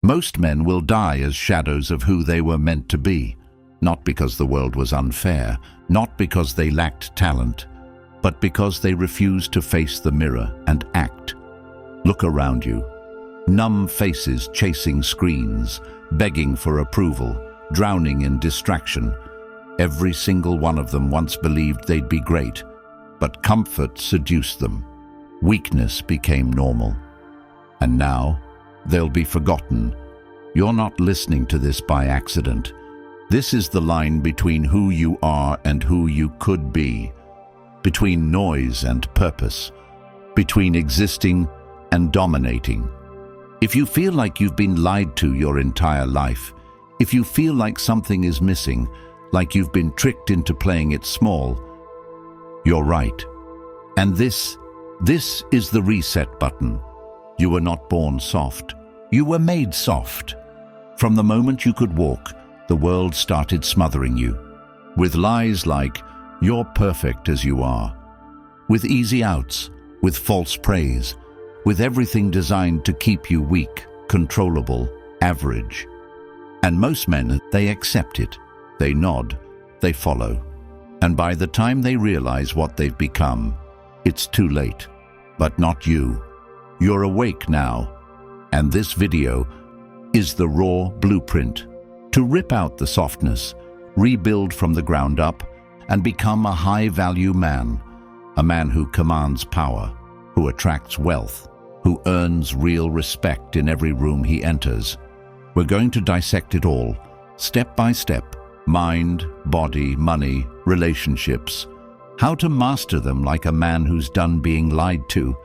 Most men will die as shadows of who they were meant to be, not because the world was unfair, not because they lacked talent, but because they refused to face the mirror and act. Look around you. Numb faces chasing screens, begging for approval, drowning in distraction. Every single one of them once believed they'd be great, but comfort seduced them. Weakness became normal. And now, they'll be forgotten. You're not listening to this by accident. This is the line between who you are and who you could be, between noise and purpose, between existing and dominating. If you feel like you've been lied to your entire life, if you feel like something is missing, like you've been tricked into playing it small, you're right. And this is the reset button. You were not born soft. You were made soft. From the moment you could walk, the world started smothering you, with lies like, "You're perfect as you are," with easy outs, with false praise, with everything designed to keep you weak, controllable, average. And most men, they accept it. They nod, they follow. And by the time they realize what they've become, it's too late. But not you. You're awake now. And this video is the raw blueprint to rip out the softness, rebuild from the ground up, and become a high-value man. A man who commands power, who attracts wealth, who earns real respect in every room he enters. We're going to dissect it all, step by step. Mind, body, money, relationships. How to master them like a man who's done being lied to.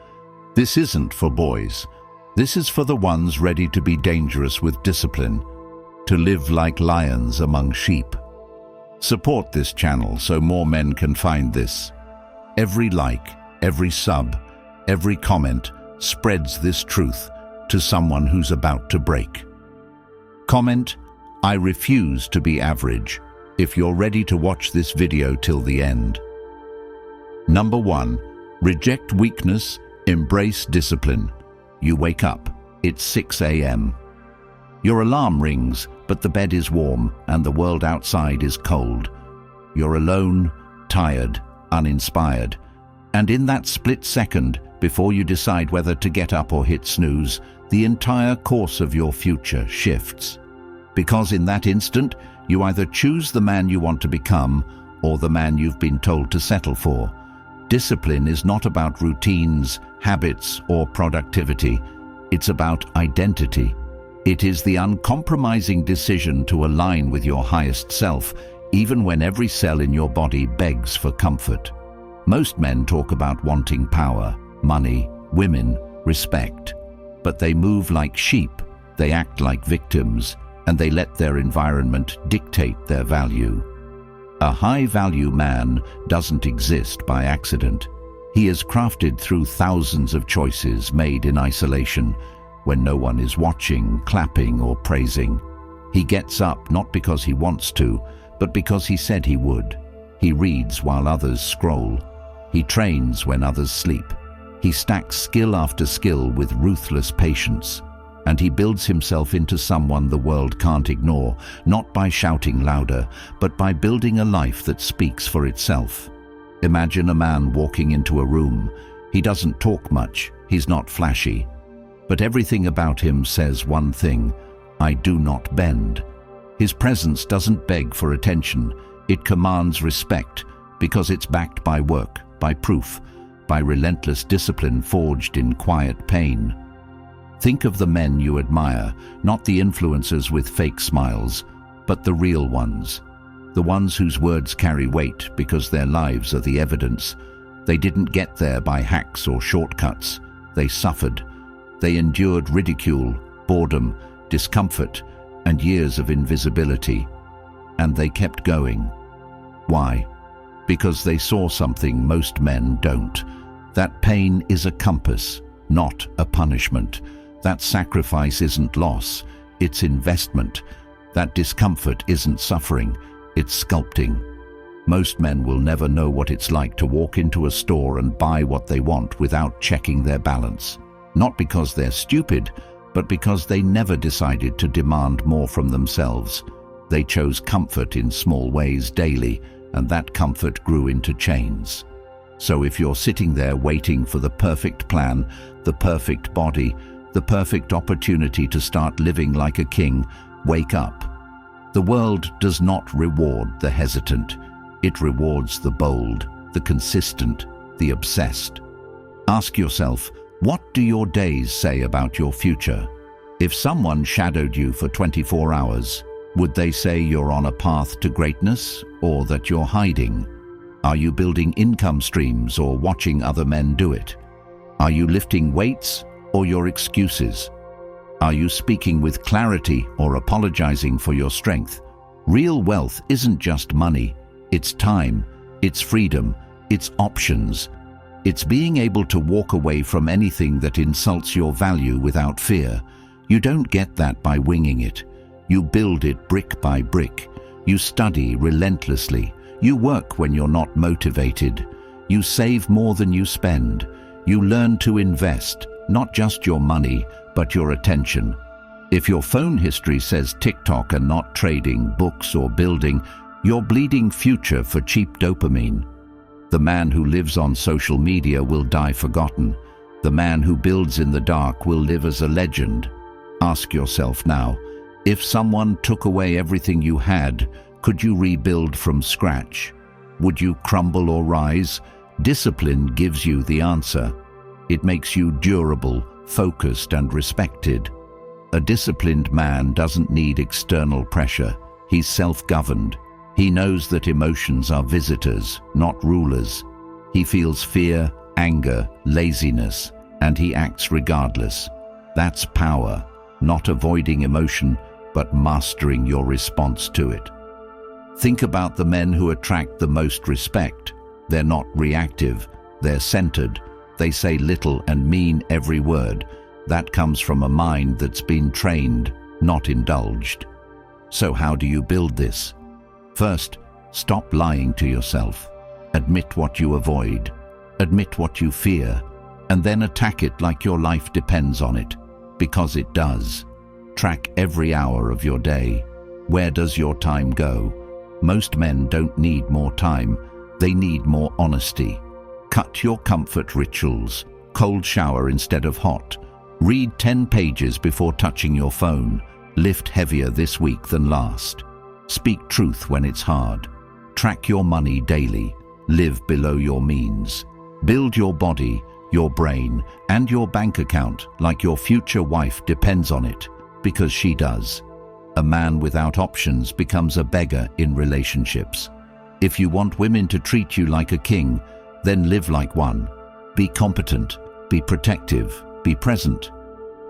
This isn't for boys. This is for the ones ready to be dangerous with discipline, to live like lions among sheep. Support this channel so more men can find this. Every like, every sub, every comment spreads this truth to someone who's about to break. Comment, "I refuse to be average," if you're ready to watch this video till the end. Number 1, reject weakness, embrace discipline. You wake up, it's 6 a.m. Your alarm rings, but the bed is warm and the world outside is cold. You're alone, tired, uninspired. And in that split second, before you decide whether to get up or hit snooze, the entire course of your future shifts. Because in that instant, you either choose the man you want to become or the man you've been told to settle for. Discipline is not about routines, habits, or productivity. It's about identity. It is the uncompromising decision to align with your highest self, even when every cell in your body begs for comfort. Most men talk about wanting power, money, women, respect. But they move like sheep, they act like victims, and they let their environment dictate their value. A high-value man doesn't exist by accident. He is crafted through thousands of choices made in isolation, when no one is watching, clapping, or praising. He gets up not because he wants to, but because he said he would. He reads while others scroll. He trains when others sleep. He stacks skill after skill with ruthless patience. And he builds himself into someone the world can't ignore, not by shouting louder, but by building a life that speaks for itself. Imagine a man walking into a room. He doesn't talk much, he's not flashy. But everything about him says one thing: I do not bend. His presence doesn't beg for attention, it commands respect, because it's backed by work, by proof, by relentless discipline forged in quiet pain. Think of the men you admire, not the influencers with fake smiles, but the real ones. The ones whose words carry weight because their lives are the evidence. They didn't get there by hacks or shortcuts. They suffered. They endured ridicule, boredom, discomfort, and years of invisibility. And they kept going. Why? Because they saw something most men don't. That pain is a compass, not a punishment. That sacrifice isn't loss, it's investment. That discomfort isn't suffering, it's sculpting. Most men will never know what it's like to walk into a store and buy what they want without checking their balance. Not because they're stupid, but because they never decided to demand more from themselves. They chose comfort in small ways daily, and that comfort grew into chains. So if you're sitting there waiting for the perfect plan, the perfect body, the perfect opportunity to start living like a king, wake up. The world does not reward the hesitant. It rewards the bold, the consistent, the obsessed. Ask yourself, what do your days say about your future? If someone shadowed you for 24 hours, would they say you're on a path to greatness or that you're hiding? Are you building income streams or watching other men do it? Are you lifting weights or your excuses? Are you speaking with clarity or apologizing for your strength? Real wealth isn't just money. It's time, it's freedom, it's options. It's being able to walk away from anything that insults your value without fear. You don't get that by winging it. You build it brick by brick. You study relentlessly. You work when you're not motivated. You save more than you spend. You learn to invest, not just your money, but your attention. If your phone history says TikTok and not trading, books or building, you're bleeding future for cheap dopamine. The man who lives on social media will die forgotten. The man who builds in the dark will live as a legend. Ask yourself now, if someone took away everything you had, could you rebuild from scratch? Would you crumble or rise? Discipline gives you the answer. It makes you durable, focused and respected. A disciplined man doesn't need external pressure. He's self-governed. He knows that emotions are visitors, not rulers. He feels fear, anger, laziness, and he acts regardless. That's power, not avoiding emotion, but mastering your response to it. Think about the men who attract the most respect. They're not reactive, they're centered. They say little and mean every word. That comes from a mind that's been trained, not indulged. So how do you build this? First, stop lying to yourself. Admit what you avoid. Admit what you fear. And then attack it like your life depends on it. Because it does. Track every hour of your day. Where does your time go? Most men don't need more time. They need more honesty. Cut your comfort rituals. Cold shower instead of hot. Read 10 pages before touching your phone. Lift heavier this week than last. Speak truth when it's hard. Track your money daily. Live below your means. Build your body, your brain, and your bank account like your future wife depends on it, because she does. A man without options becomes a beggar in relationships. If you want women to treat you like a king, then live like one. Be competent, be protective, be present.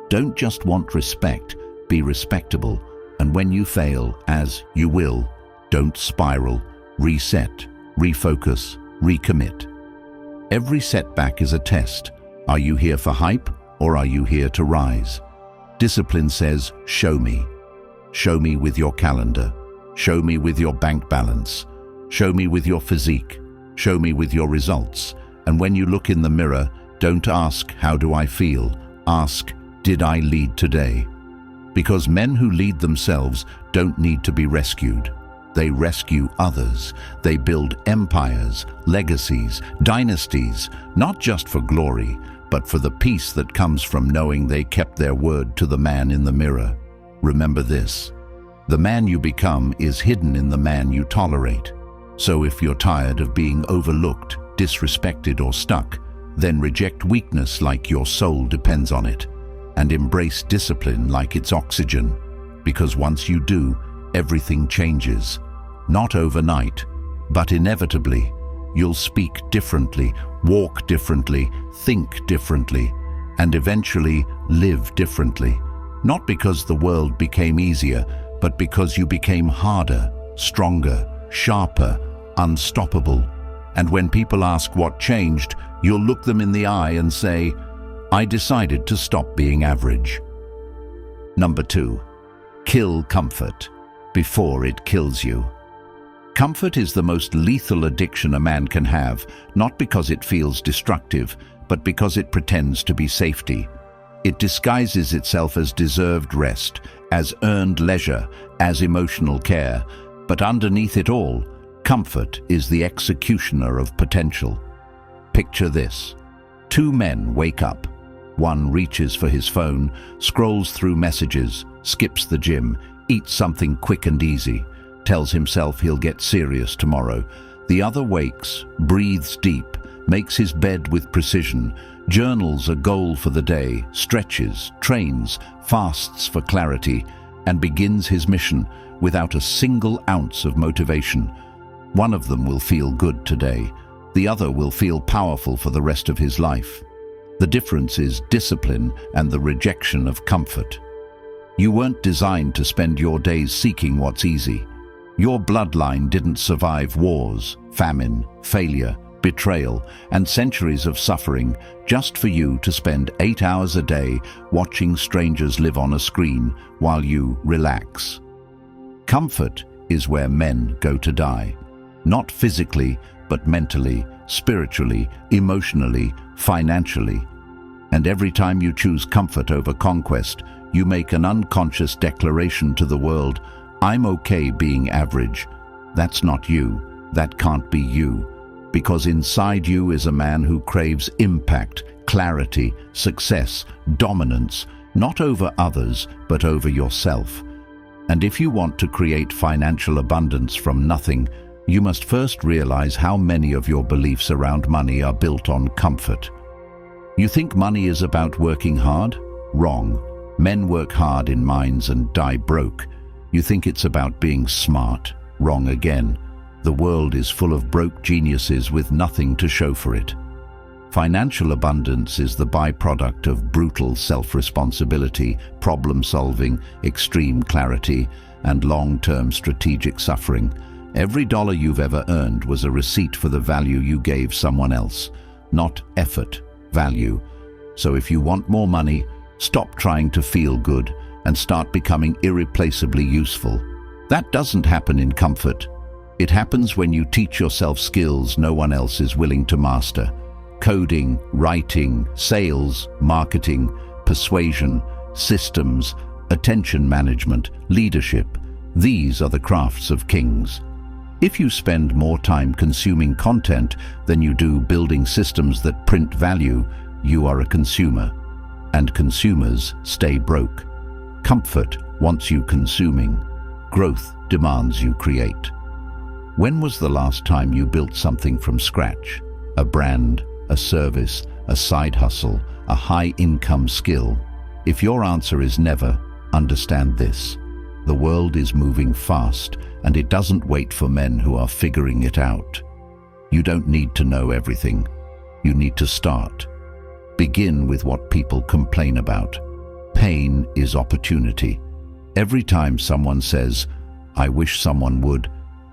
Don't just want respect, be respectable. And when you fail, as you will, don't spiral, reset, refocus, recommit. Every setback is a test. Are you here for hype or are you here to rise? Discipline says, show me. Show me with your calendar. Show me with your bank balance. Show me with your physique. Show me with your results. And when you look in the mirror, don't ask, how do I feel? Ask, did I lead today? Because men who lead themselves don't need to be rescued. They rescue others. They build empires, legacies, dynasties, not just for glory, but for the peace that comes from knowing they kept their word to the man in the mirror. Remember this: the man you become is hidden in the man you tolerate. So if you're tired of being overlooked, disrespected, or stuck, then reject weakness like your soul depends on it, and embrace discipline like it's oxygen. Because once you do, everything changes. Not overnight, but inevitably. You'll speak differently, walk differently, think differently, and eventually live differently. Not because the world became easier, but because you became harder, stronger, sharper, unstoppable. And when people ask what changed, you'll look them in the eye and say, I decided to stop being average. Number 2, kill comfort before it kills you. Comfort is the most lethal addiction a man can have, not because it feels destructive, but because it pretends to be safety. It disguises itself as deserved rest, as earned leisure, as emotional care. But underneath it all, comfort is the executioner of potential. Picture this. Two men wake up. One reaches for his phone, scrolls through messages, skips the gym, eats something quick and easy, tells himself he'll get serious tomorrow. The other wakes, breathes deep, makes his bed with precision, journals a goal for the day, stretches, trains, fasts for clarity, and begins his mission without a single ounce of motivation. One of them will feel good today. The other will feel powerful for the rest of his life. The difference is discipline and the rejection of comfort. You weren't designed to spend your days seeking what's easy. Your bloodline didn't survive wars, famine, failure, betrayal, and centuries of suffering just for you to spend 8 hours a day watching strangers live on a screen while you relax. Comfort is where men go to die. Not physically, but mentally, spiritually, emotionally, financially. And every time you choose comfort over conquest, you make an unconscious declaration to the world, I'm okay being average. That's not you. That can't be you. Because inside you is a man who craves impact, clarity, success, dominance, not over others, but over yourself. And if you want to create financial abundance from nothing, you must first realize how many of your beliefs around money are built on comfort. You think money is about working hard? Wrong. Men work hard in mines and die broke. You think it's about being smart? Wrong again. The world is full of broke geniuses with nothing to show for it. Financial abundance is the byproduct of brutal self-responsibility, problem-solving, extreme clarity, and long-term strategic suffering. Every dollar you've ever earned was a receipt for the value you gave someone else, not effort, value. So if you want more money, stop trying to feel good and start becoming irreplaceably useful. That doesn't happen in comfort. It happens when you teach yourself skills no one else is willing to master. Coding, writing, sales, marketing, persuasion, systems, attention management, leadership. These are the crafts of kings. If you spend more time consuming content than you do building systems that print value, you are a consumer. And consumers stay broke. Comfort wants you consuming. Growth demands you create. When was the last time you built something from scratch? A brand, a service, a side hustle, a high-income skill? If your answer is never, understand this. The world is moving fast, and it doesn't wait for men who are figuring it out. You don't need to know everything. You need to start. Begin with what people complain about. Pain is opportunity. Every time someone says, I wish someone would,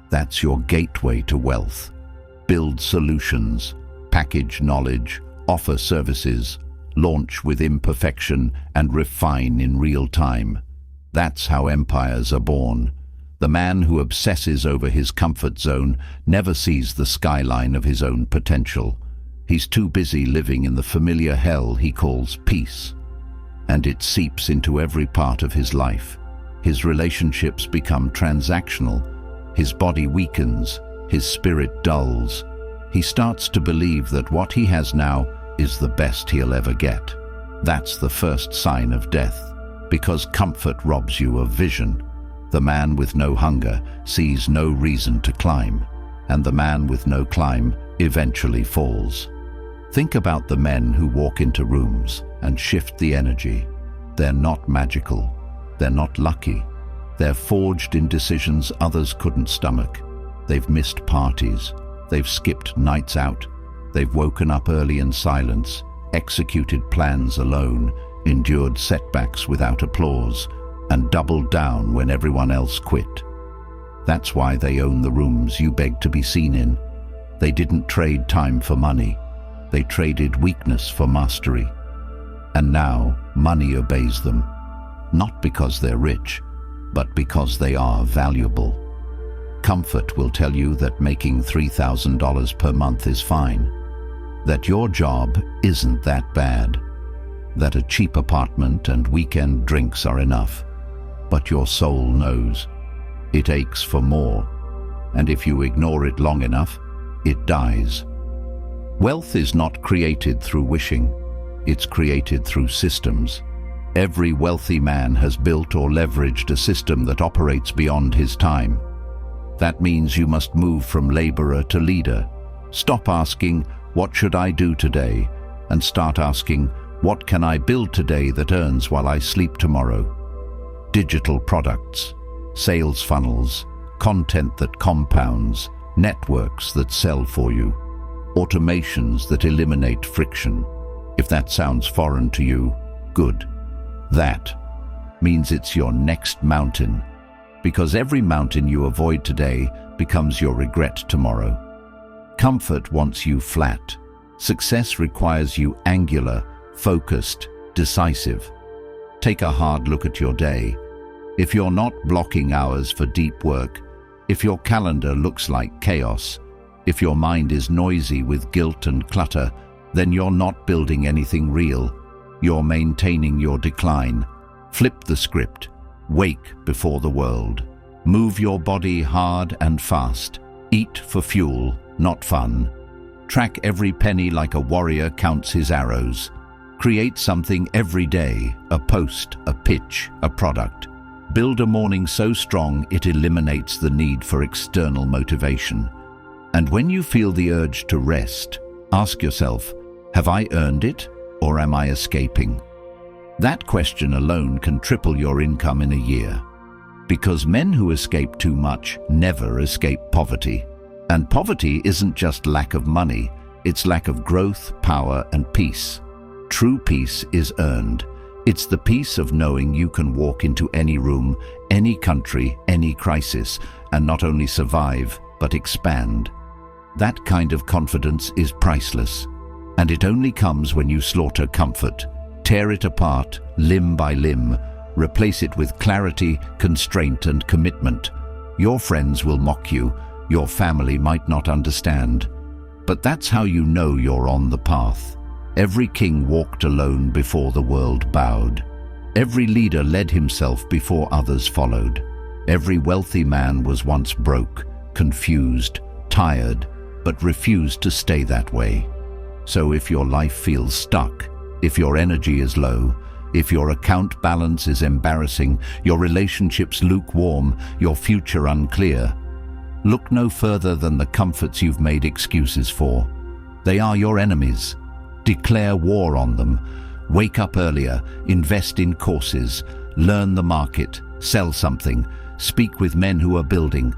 that's your gateway to wealth. Build solutions, package knowledge, offer services, launch with imperfection, and refine in real time. That's how empires are born. The man who obsesses over his comfort zone never sees the skyline of his own potential. He's too busy living in the familiar hell he calls peace. And it seeps into every part of his life. His relationships become transactional. His body weakens. His spirit dulls. He starts to believe that what he has now is the best he'll ever get. That's the first sign of death, because comfort robs you of vision. The man with no hunger sees no reason to climb, and the man with no climb eventually falls. Think about the men who walk into rooms and shift the energy. They're not magical. They're not lucky. They're forged in decisions others couldn't stomach. They've missed parties. They've skipped nights out. They've woken up early in silence, executed plans alone, endured setbacks without applause, and doubled down when everyone else quit. That's why they own the rooms you beg to be seen in. They didn't trade time for money. They traded weakness for mastery. And now money obeys them, not because they're rich, but because they are valuable. Comfort will tell you that making $3,000 per month is fine, that your job isn't that bad. that a cheap apartment and weekend drinks are enough. But your soul knows. It aches for more, and if you ignore it long enough, it dies. Wealth is not created through wishing, it's created through systems. Every wealthy man has built or leveraged a system that operates beyond his time. That means you must move from laborer to leader. Stop asking, "What should I do today?" and start asking, "What can I build today that earns while I sleep tomorrow?" Digital products, sales funnels, content that compounds, networks that sell for you, automations that eliminate friction. If that sounds foreign to you, good. That means it's your next mountain, because every mountain you avoid today becomes your regret tomorrow. Comfort wants you flat. Success requires you angular, focused, decisive. Take a hard look at your day. If you're not blocking hours for deep work, if your calendar looks like chaos, if your mind is noisy with guilt and clutter, then you're not building anything real. You're maintaining your decline. Flip the script. Wake before the world. Move your body hard and fast. Eat for fuel, not fun. Track every penny like a warrior counts his arrows. Create something every day, a post, a pitch, a product. Build a morning so strong it eliminates the need for external motivation. And when you feel the urge to rest, ask yourself, have I earned it or am I escaping? That question alone can triple your income in a year. Because men who escape too much never escape poverty. And poverty isn't just lack of money, it's lack of growth, power, and peace. True peace is earned. It's the peace of knowing you can walk into any room, any country, any crisis, and not only survive, but expand. That kind of confidence is priceless. And it only comes when you slaughter comfort, tear it apart, limb by limb, replace it with clarity, constraint, and commitment. Your friends will mock you, your family might not understand. But that's how you know you're on the path. Every king walked alone before the world bowed. Every leader led himself before others followed. Every wealthy man was once broke, confused, tired, but refused to stay that way. So if your life feels stuck, if your energy is low, if your account balance is embarrassing, your relationships lukewarm, your future unclear, look no further than the comforts you've made excuses for. They are your enemies. Declare war on them. Wake up earlier, invest in courses, learn the market, sell something, speak with men who are building,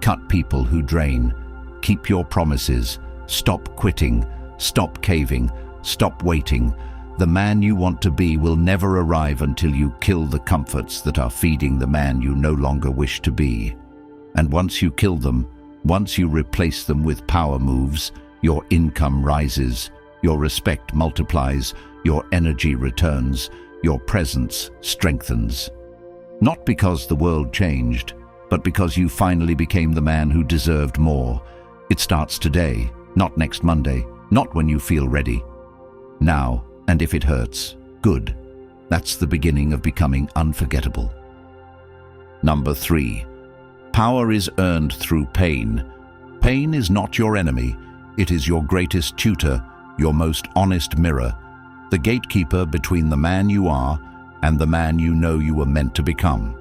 cut people who drain. Keep your promises. Stop quitting. Stop caving. Stop waiting. The man you want to be will never arrive until you kill the comforts that are feeding the man you no longer wish to be. And once you kill them, once you replace them with power moves, your income rises, your respect multiplies, your energy returns, your presence strengthens. Not because the world changed, but because you finally became the man who deserved more. It starts today, not next Monday, not when you feel ready. Now, and if it hurts, good. That's the beginning of becoming unforgettable. Number 3. Power is earned through pain. Pain is not your enemy. It is your greatest tutor, your most honest mirror, the gatekeeper between the man you are and the man you know you were meant to become.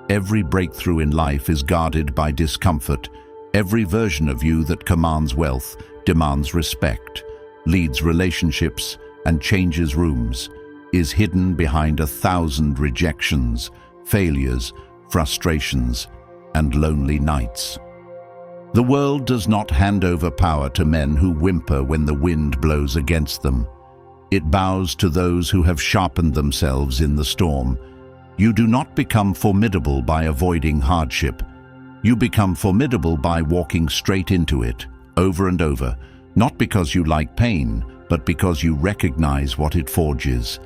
Every breakthrough in life is guarded by discomfort. Every version of you that commands wealth, demands respect, leads relationships, and changes rooms, is hidden behind 1,000 rejections, failures, frustrations, and lonely nights. The world does not hand over power to men who whimper when the wind blows against them. It bows to those who have sharpened themselves in the storm. You do not become formidable by avoiding hardship. You become formidable by walking straight into it, over and over, not because you like pain, but because you recognize what it forges.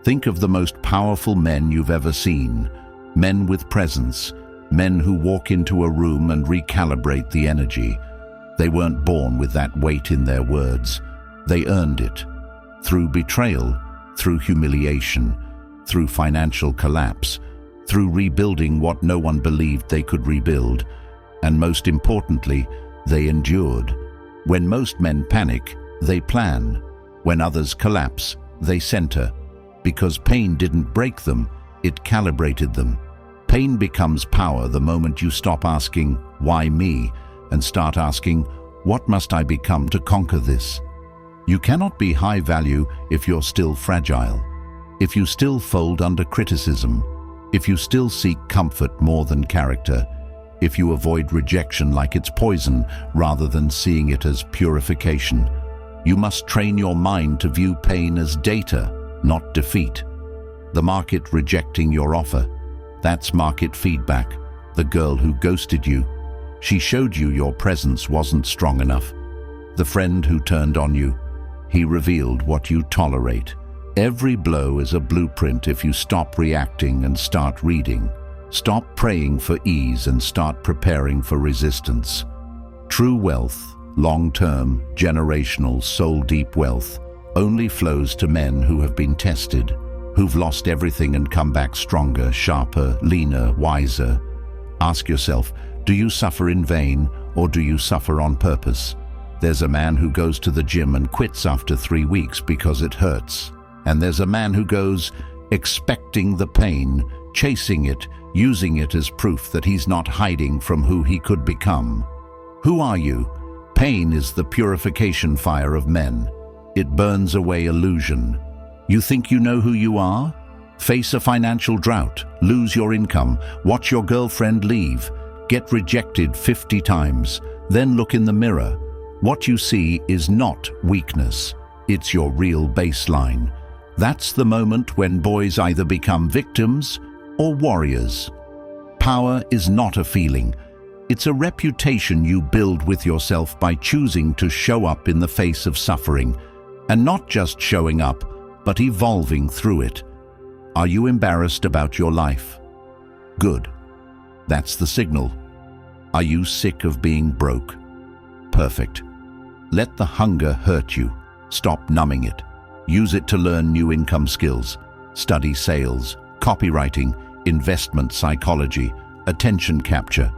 Think of the most powerful men you've ever seen, men with presence, men who walk into a room and recalibrate the energy. They weren't born with that weight in their words. They earned it. Through betrayal, through humiliation, through financial collapse, through rebuilding what no one believed they could rebuild, and most importantly, they endured. When most men panic, they plan. When others collapse, they center. Because pain didn't break them, it calibrated them. Pain becomes power the moment you stop asking, "Why me?" and start asking, "What must I become to conquer this?" You cannot be high value if you're still fragile, if you still fold under criticism, if you still seek comfort more than character, if you avoid rejection like it's poison rather than seeing it as purification. You must train your mind to view pain as data, not defeat. The market rejecting your offer, that's market feedback. The girl who ghosted you, she showed you your presence wasn't strong enough. The friend who turned on you, he revealed what you tolerate. Every blow is a blueprint if you stop reacting and start reading. Stop praying for ease and start preparing for resistance. True wealth, long-term, generational, soul-deep wealth, only flows to men who have been tested, who've lost everything and come back stronger, sharper, leaner, wiser. Ask yourself, do you suffer in vain or do you suffer on purpose? There's a man who goes to the gym and quits after 3 weeks because it hurts. And there's a man who goes expecting the pain, chasing it, using it as proof that he's not hiding from who he could become. Who are you? Pain is the purification fire of men. It burns away illusion. You think you know who you are? Face a financial drought, lose your income, watch your girlfriend leave, get rejected 50 times, then look in the mirror. What you see is not weakness, it's your real baseline. That's the moment when boys either become victims or warriors. Power is not a feeling. It's a reputation you build with yourself by choosing to show up in the face of suffering, and not just showing up, but evolving through it. Are you embarrassed about your life? Good. That's the signal. Are you sick of being broke? Perfect. Let the hunger hurt you. Stop numbing it. Use it to learn new income skills. Study sales, copywriting, investment psychology, attention capture.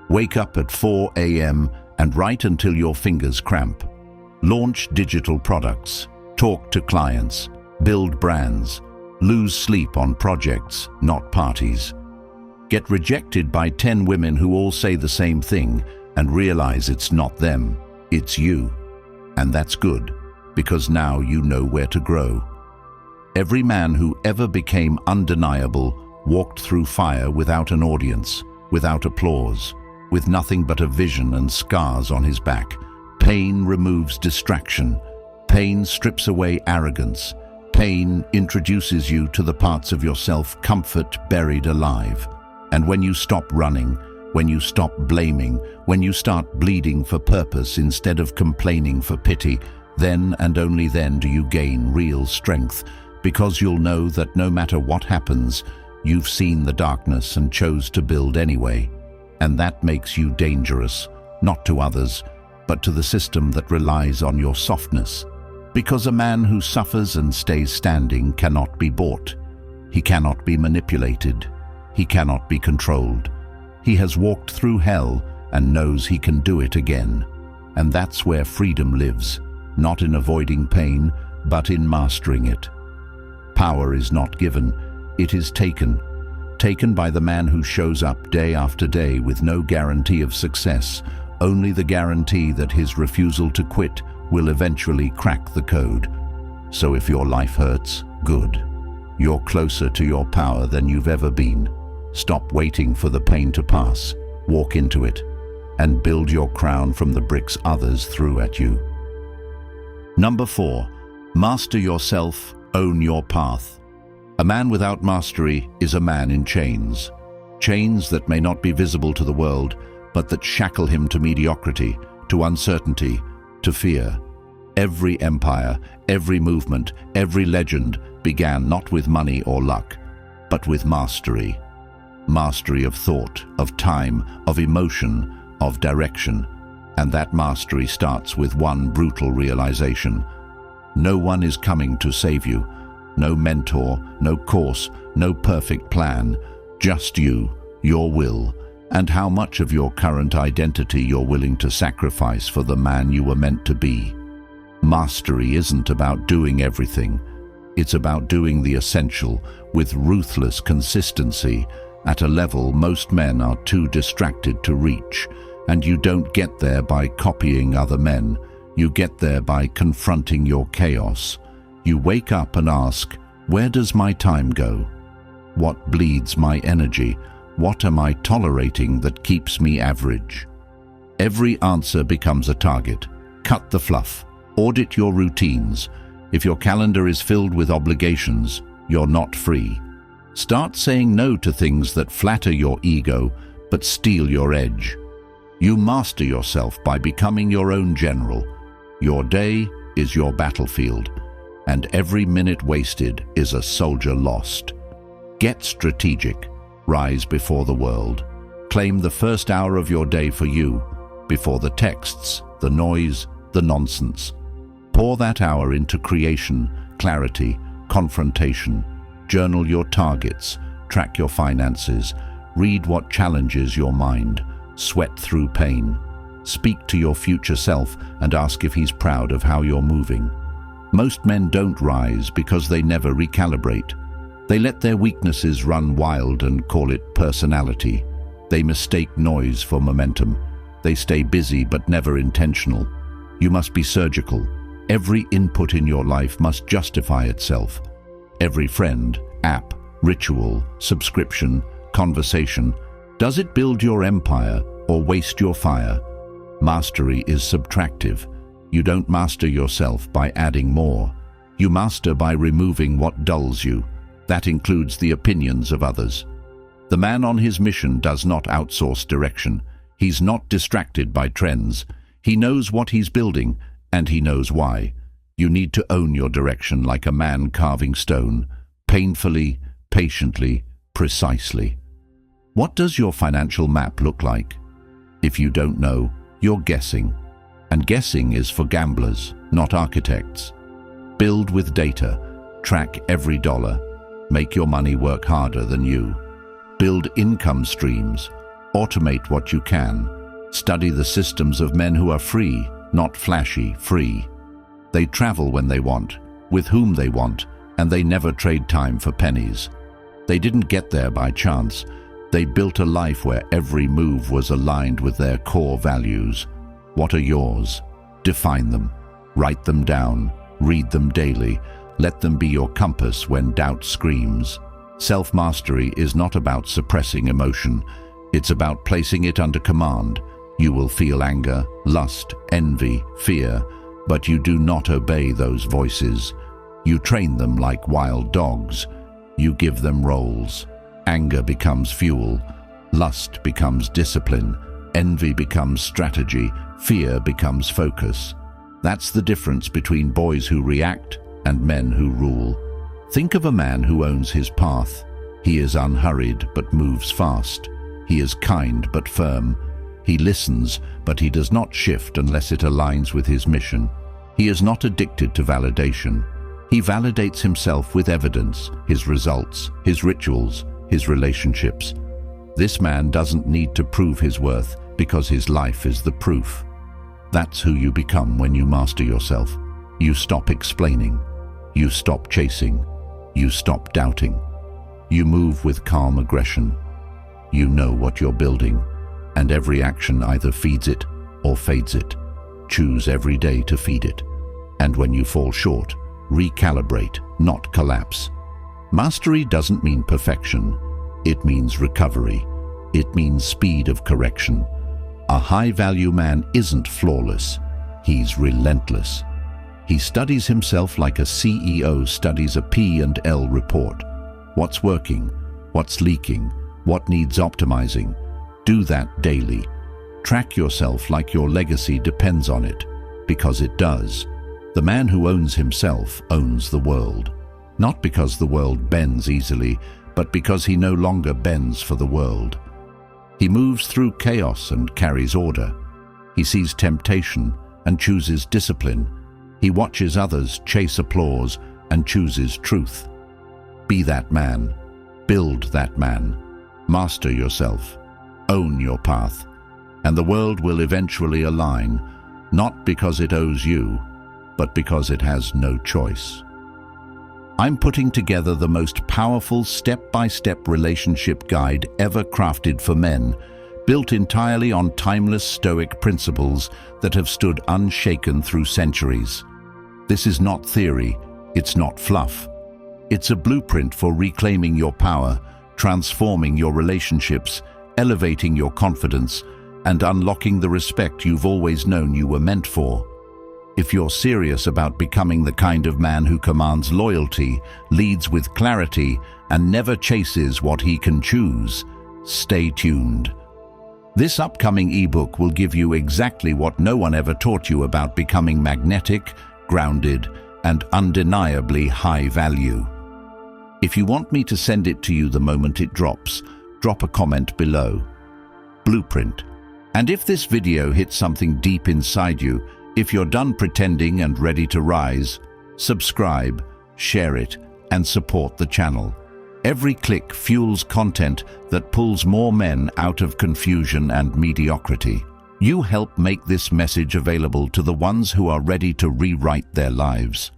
Wake up at 4 a.m. and write until your fingers cramp. Launch digital products. Talk to clients. Build brands. Lose sleep on projects, not parties. Get rejected by 10 women who all say the same thing and realize it's not them, it's you. And that's good, because now you know where to grow. Every man who ever became undeniable walked through fire without an audience, without applause, with nothing but a vision and scars on his back. Pain removes distraction. Pain strips away arrogance. Pain introduces you to the parts of yourself comfort buried alive. And when you stop running, when you stop blaming, when you start bleeding for purpose instead of complaining for pity, then and only then do you gain real strength, because you'll know that no matter what happens, you've seen the darkness and chose to build anyway. And that makes you dangerous, not to others, but to the system that relies on your softness. Because a man who suffers and stays standing cannot be bought. He cannot be manipulated. He cannot be controlled. He has walked through hell and knows he can do it again. And that's where freedom lives, not in avoiding pain, but in mastering it. Power is not given, it is taken. Taken by the man who shows up day after day with no guarantee of success, only the guarantee that his refusal to quit will eventually crack the code. So if your life hurts, good. You're closer to your power than you've ever been. Stop waiting for the pain to pass. Walk into it and build your crown from the bricks others threw at you. Number 4, master yourself, own your path. A man without mastery is a man in chains. Chains that may not be visible to the world, but that shackle him to mediocrity, to uncertainty, to fear. Every empire, every movement, every legend began not with money or luck, but with mastery. Mastery of thought, of time, of emotion, of direction. And that mastery starts with one brutal realization. No one is coming to save you. No mentor, no course, no perfect plan. Just you, your will, and how much of your current identity you're willing to sacrifice for the man you were meant to be. Mastery isn't about doing everything. It's about doing the essential with ruthless consistency at a level most men are too distracted to reach. And you don't get there by copying other men. You get there by confronting your chaos. You wake up and ask, where does my time go? What bleeds my energy? What am I tolerating that keeps me average? Every answer becomes a target. Cut the fluff. Audit your routines. If your calendar is filled with obligations, you're not free. Start saying no to things that flatter your ego but steal your edge. You master yourself by becoming your own general. Your day is your battlefield, and every minute wasted is a soldier lost. Get strategic. Rise before the world. Claim the first hour of your day for you, before the texts, the noise, the nonsense. Pour that hour into creation, clarity, confrontation. Journal your targets, track your finances, read what challenges your mind, sweat through pain. Speak to your future self and ask if he's proud of how you're moving. Most men don't rise because they never recalibrate. They let their weaknesses run wild and call it personality. They mistake noise for momentum. They stay busy but never intentional. You must be surgical. Every input in your life must justify itself. Every friend, app, ritual, subscription, conversation. Does it build your empire or waste your fire? Mastery is subtractive. You don't master yourself by adding more. You master by removing what dulls you. That includes the opinions of others. The man on his mission does not outsource direction. He's not distracted by trends. He knows what he's building, and he knows why. You need to own your direction like a man carving stone, painfully, patiently, precisely. What does your financial map look like? If you don't know, you're guessing. And guessing is for gamblers, not architects. Build with data. Track every dollar. Make your money work harder than you. Build income streams. Automate what you can. Study the systems of men who are free, not flashy, free. They travel when they want, with whom they want, and they never trade time for pennies. They didn't get there by chance. They built a life where every move was aligned with their core values. What are yours? Define them. Write them down. Read them daily. Let them be your compass when doubt screams. Self-mastery is not about suppressing emotion. It's about placing it under command. You will feel anger, lust, envy, fear, but you do not obey those voices. You train them like wild dogs. You give them roles. Anger becomes fuel. Lust becomes discipline. Envy becomes strategy. Fear becomes focus. That's the difference between boys who react and men who rule. Think of a man who owns his path. He is unhurried but moves fast. He is kind but firm. He listens, but he does not shift unless it aligns with his mission. He is not addicted to validation. He validates himself with evidence, his results, his rituals, his relationships. This man doesn't need to prove his worth because his life is the proof. That's who you become when you master yourself. You stop explaining. You stop chasing. You stop doubting. You move with calm aggression. You know what you're building, and every action either feeds it or fades it. Choose every day to feed it. And when you fall short, recalibrate, not collapse. Mastery doesn't mean perfection. It means recovery. It means speed of correction. A high-value man isn't flawless. He's relentless. He studies himself like a CEO studies a P&L report. What's working? What's leaking? What needs optimizing? Do that daily. Track yourself like your legacy depends on it, because it does. The man who owns himself owns the world. Not because the world bends easily, but because he no longer bends for the world. He moves through chaos and carries order. He sees temptation and chooses discipline. He watches others chase applause and chooses truth. Be that man. Build that man. Master yourself. Own your path. And the world will eventually align, not because it owes you, but because it has no choice. I'm putting together the most powerful step-by-step relationship guide ever crafted for men, built entirely on timeless Stoic principles that have stood unshaken through centuries. This is not theory, it's not fluff. It's a blueprint for reclaiming your power, transforming your relationships, elevating your confidence, and unlocking the respect you've always known you were meant for. If you're serious about becoming the kind of man who commands loyalty, leads with clarity, and never chases what he can choose, stay tuned. This upcoming ebook will give you exactly what no one ever taught you about becoming magnetic, grounded, and undeniably high value. If you want me to send it to you the moment it drops, drop a comment below. Blueprint. And if this video hits something deep inside you, if you're done pretending and ready to rise, subscribe, share it, and support the channel. Every click fuels content that pulls more men out of confusion and mediocrity. You help make this message available to the ones who are ready to rewrite their lives.